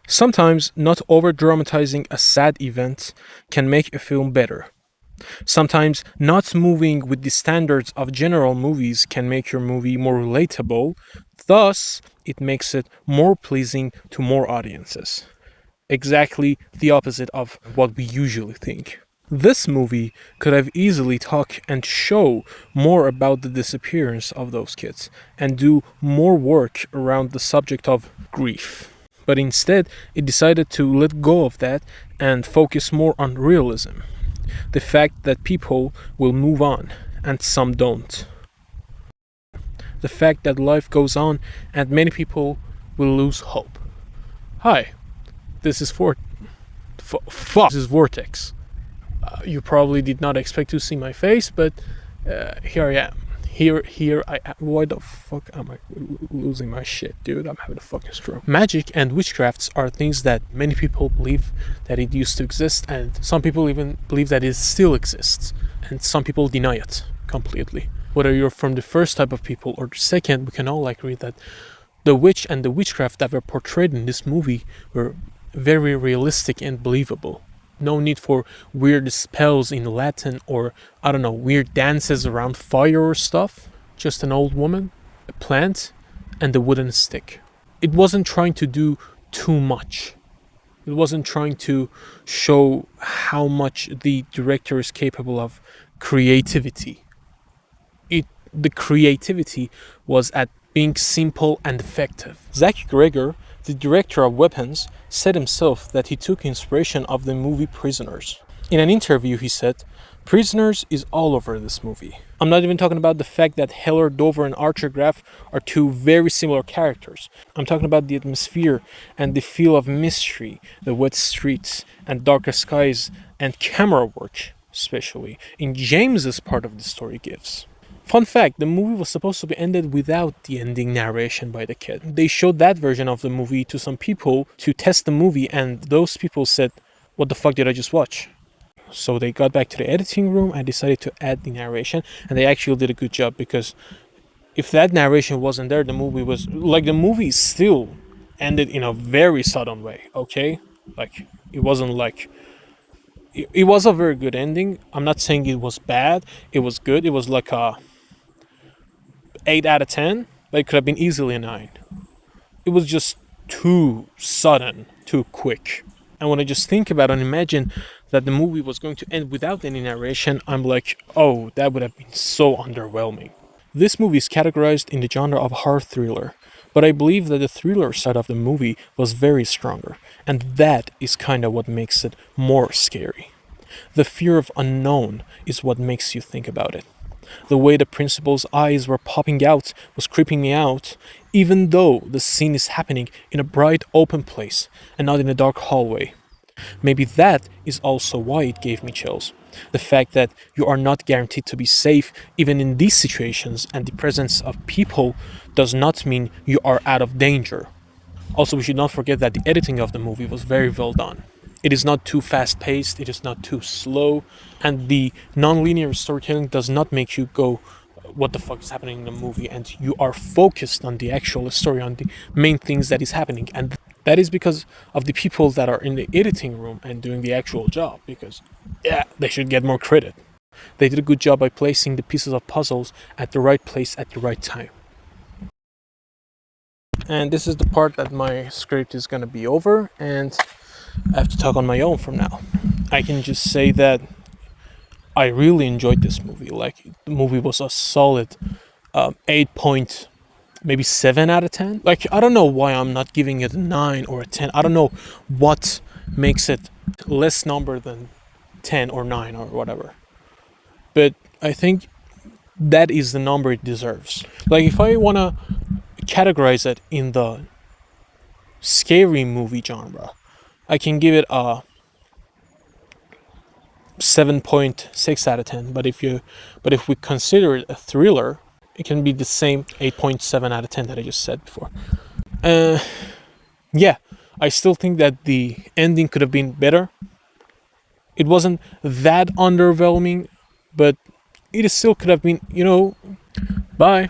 Sometimes not over dramatizing a sad event can make a film better. Sometimes not moving with the standards of general movies can make your movie more relatable, thus, it makes it more pleasing to more audiences. Exactly the opposite of what we usually think. This movie could have easily talked and show more about the disappearance of those kids and do more work around the subject of grief. But instead, it decided to let go of that and focus more on realism. The fact that people will move on and some don't. The fact that life goes on and many people will lose hope. Hi, this is This is VorteX. You probably did not expect to see my face, but here I am. Here I am. Why the fuck am I losing my shit, dude? I'm having a fucking stroke. Magic and witchcrafts are things that many people believe that it used to exist, and some people even believe that it still exists, and some people deny it completely. Whether you're from the first type of people or the second, we can all agree that the witch and the witchcraft that were portrayed in this movie were very realistic and believable. No need for weird spells in Latin or, I don't know, weird dances around fire or stuff. Just an old woman, a plant, and a wooden stick. It wasn't trying to do too much. It wasn't trying to show how much the director is capable of creativity. The creativity was at being simple and effective. Zach Greger, the director of Weapons, said himself that he took inspiration of the movie Prisoners. In an interview, he said, "Prisoners is all over this movie." I'm not even talking about the fact that Heller, Dover, and Archer Graff are two very similar characters. I'm talking about the atmosphere and the feel of mystery, the wet streets and darker skies, and camera work, especially in James's part of the story gives. Fun fact, the movie was supposed to be ended without the ending narration by the kid. They showed that version of the movie to some people to test the movie, and those people said, "What the fuck did I just watch?" So they got back to the editing room and decided to add the narration, and they actually did a good job, because if that narration wasn't there, the movie still ended in a very sudden way, okay? Like, it wasn't like it was a very good ending. I'm not saying it was bad. It was good. It was like a 8 out of 10, but it could have been easily a 9. It was just too sudden, too quick. And when I just think about it and imagine that the movie was going to end without any narration, I'm like, oh, that would have been so underwhelming. This movie is categorized in the genre of horror thriller, but I believe that the thriller side of the movie was very stronger, and that is kind of what makes it more scary. The fear of unknown is what makes you think about it. The way the principal's eyes were popping out was creeping me out, even though the scene is happening in a bright open place and not in a dark hallway. Maybe that is also why it gave me chills. The fact that you are not guaranteed to be safe even in these situations, and the presence of people does not mean you are out of danger. Also, we should not forget that the editing of the movie was very well done. It is not too fast paced, it is not too slow, and the non-linear storytelling does not make you go, what the fuck is happening in the movie, and you are focused on the actual story, on the main things that is happening. And that is because of the people that are in the editing room and doing the actual job, because yeah, they should get more credit. They did a good job by placing the pieces of puzzles at the right place at the right time. And this is the part that my script is gonna be over, and I have to talk on my own from now. I can just say that I really enjoyed this movie. Like, the movie was a solid 8.7 out of 10. Like, I don't know why I'm not giving it a 9 or a 10. I don't know what makes it less number than 10 or 9 or whatever. But I think that is the number it deserves. Like, if I want to categorize it in the scary movie genre, I can give it a 7.6 out of 10. But if we consider it a thriller, it can be the same 8.7 out of 10 that I just said before. Yeah, I still think that the ending could have been better. It wasn't that underwhelming, but it still could have been, bye.